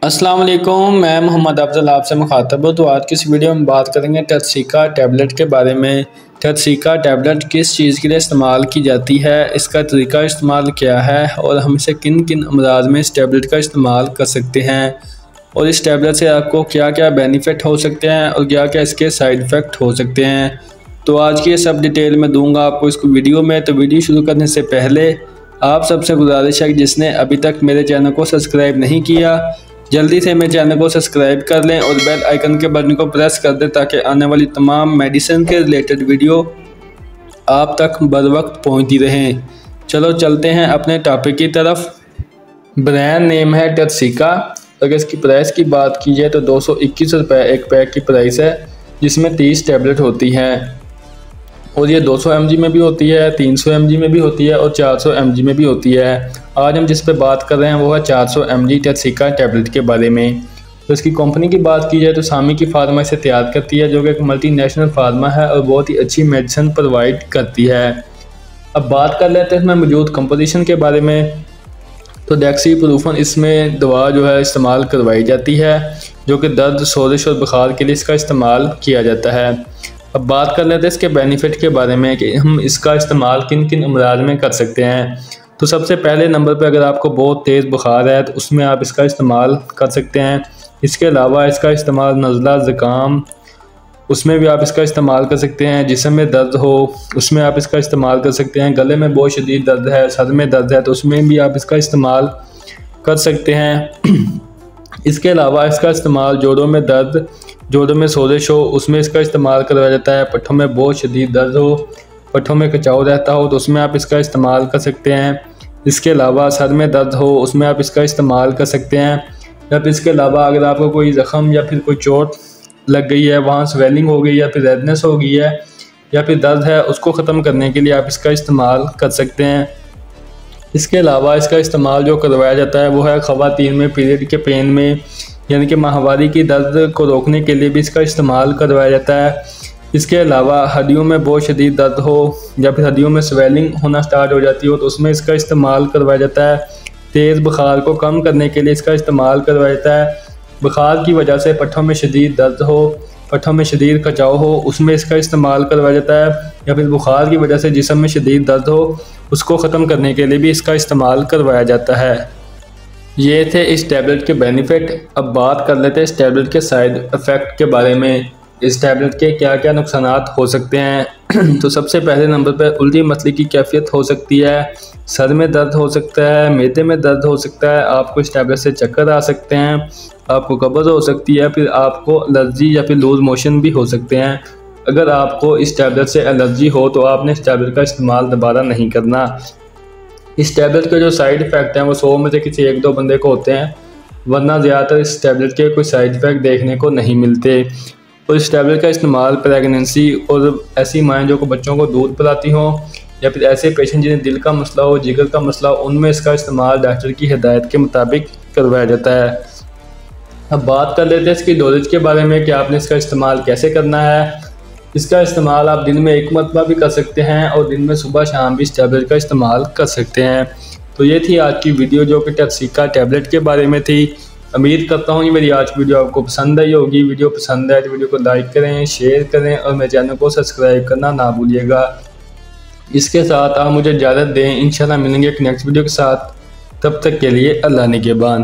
अस्सलाम वालेकुम, मैं मोहम्मद अफजल आपसे मुखातब हूँ। तो आज की इस वीडियो में बात करेंगे टर्सिका टैबलेट के बारे में। टर्सिका टैबलेट किस चीज़ के लिए इस्तेमाल की जाती है, इसका तरीका इस्तेमाल क्या है और हम इसे किन किन अमराज में इस टैबलेट का इस्तेमाल कर सकते हैं और इस टैबलेट से आपको क्या क्या बेनिफिट हो सकते हैं और क्या क्या इसके साइड इफ़ेक्ट हो सकते हैं। तो आज की ये सब डिटेल में दूंगा आपको इसको वीडियो में। तो वीडियो शुरू करने से पहले आप सबसे गुजारिश है कि जिसने अभी तक मेरे चैनल को सब्सक्राइब नहीं किया, जल्दी से मेरे चैनल को सब्सक्राइब कर लें और बेल आइकन के बटन को प्रेस कर दें ताकि आने वाली तमाम मेडिसिन के रिलेटेड वीडियो आप तक बर वक्त पहुँचती रहें। चलो चलते हैं अपने टॉपिक की तरफ। ब्रांड नेम है टर्सिका। अगर इसकी प्राइस की बात की जाए तो 221 रुपये एक पैक की प्राइस है, जिसमें 30 टैबलेट होती हैं और ये 200 mg में भी होती है, 300 mg में भी होती है और 400 mg में भी होती है। आज हम जिस पे बात कर रहे हैं वो है 400 mg टर्सिका टैबलेट के बारे में। तो इसकी कंपनी की बात की जाए तो सामी की फार्मा इसे तैयार करती है, जो कि एक मल्टीनेशनल फार्मा है और बहुत ही अच्छी मेडिसिन प्रोवाइड करती है। अब बात कर लेते हैं इसमें मौजूद कंपोजिशन के बारे में। तो डेक्सीप्रोफेन इसमें दवा जो है इस्तेमाल करवाई जाती है, जो कि दर्द, सोजिश और बुखार के लिए इसका इस्तेमाल किया जाता है। अब बात कर लेते हैं इसके बेनिफिट के बारे में कि हम इसका इस्तेमाल किन किन अमराज में कर सकते हैं। तो सबसे पहले नंबर पे अगर आपको बहुत तेज़ बुखार है तो उसमें आप इसका इस्तेमाल कर सकते हैं। इसके अलावा इसका इस्तेमाल नज़ला, ज़ुकाम, उसमें भी आप इसका इस्तेमाल कर सकते हैं। जिस्म में दर्द हो उसमें आप इसका इस्तेमाल कर सकते हैं। गले में बहुत शदीद दर्द है, सर में दर्द है तो उसमें भी आप इसका इस्तेमाल कर सकते हैं। इसके अलावा इसका इस्तेमाल जोड़ों में दर्द, जोड़ों में सोजिश हो उसमें इसका इस्तेमाल करवाया जाता है। पट्ठों में बहुत शदीद दर्द हो, पट्ठों में कचाव रहता हो तो उसमें आप इसका इस्तेमाल कर सकते हैं। इसके अलावा सर में दर्द हो उसमें आप इसका इस्तेमाल कर सकते हैं। या फिर इसके अलावा अगर आपको कोई ज़ख़म या फिर कोई चोट लग गई है, वहाँ स्वेलिंग हो गई या फिर रेडनेस हो गई है या फिर दर्द है, उसको ख़त्म करने के लिए आप इसका इस्तेमाल कर सकते हैं। इसके अलावा इसका इस्तेमाल जो करवाया जाता है वो है ख़वातीन में पीरियड के पेन में, यानी कि माहवारी की दर्द को रोकने के लिए भी इसका इस्तेमाल करवाया जाता है। इसके अलावा हड्डियों में बहुत शदीद दर्द हो या फिर हड्डियों में स्वेलिंग होना स्टार्ट हो जाती हो तो उसमें इसका इस्तेमाल करवाया जाता है। तेज़ बुखार को कम करने के लिए इसका इस्तेमाल करवाया जाता है। बुखार की वजह से पट्ठों में शदीद दर्द हो, पट्ठों में शदीद कचाव हो उसमें इसका इस्तेमाल करवाया जाता है। या फिर बुखार की वजह से जिस्म में शदीद दर्द हो उसको ख़त्म करने के लिए भी इसका इस्तेमाल करवाया जाता है। ये थे इस टैबलेट के बेनिफिट। अब बात कर लेते हैं इस टैबलेट के साइड इफ़ेक्ट के बारे में। इस टैबलेट के क्या क्या नुकसानात हो सकते हैं। तो सबसे पहले नंबर पर उल्टी मसले की कैफियत हो सकती है, सर में दर्द हो सकता है, मैदे में दर्द हो सकता है, आपको इस टैबलेट से चक्कर आ सकते हैं, आपको कब्ज़ हो सकती है, फिर आपको एलर्जी या फिर लूज़ मोशन भी हो सकते हैं। अगर आपको इस टैबलेट से एलर्जी हो तो आपने इस टैबलेट का इस्तेमाल दोबारा नहीं करना। इस टैबलेट के जो साइड इफ़ेक्ट हैं वो 100 में से किसी एक दो बंदे को होते हैं, वरना ज़्यादातर इस टैबलेट के कोई साइड इफ़ेक्ट देखने को नहीं मिलते। और इस टैबलेट का इस्तेमाल प्रेगनेंसी और ऐसी माएँ जो को बच्चों को दूध पिलाती हों या फिर ऐसे पेशेंट जिन्हें दिल का मसला हो, जिगर का मसला हो, उनमें इसका इस्तेमाल डॉक्टर की हिदायत के मुताबिक करवाया जाता है। अब बात कर लेते हैं इसकी डोजेज के बारे में कि आपने इसका इस्तेमाल कैसे करना है। इसका इस्तेमाल आप दिन में एक मरतबा भी कर सकते हैं और दिन में सुबह शाम भी इस टैबलेट का इस्तेमाल कर सकते हैं। तो ये थी आज की वीडियो जो कि टर्सिका टैबलेट के बारे में थी। उम्मीद करता हूँ कि मेरी आज की वीडियो आपको पसंद आई होगी। वीडियो पसंद आए तो वीडियो को लाइक करें, शेयर करें और मेरे चैनल को सब्सक्राइब करना ना भूलिएगा। इसके साथ आप मुझे इजाज़त दें, इंशाल्लाह मिलेंगे एक नेक्स्ट वीडियो के साथ। तब तक के लिए अल्लाह निगहबान।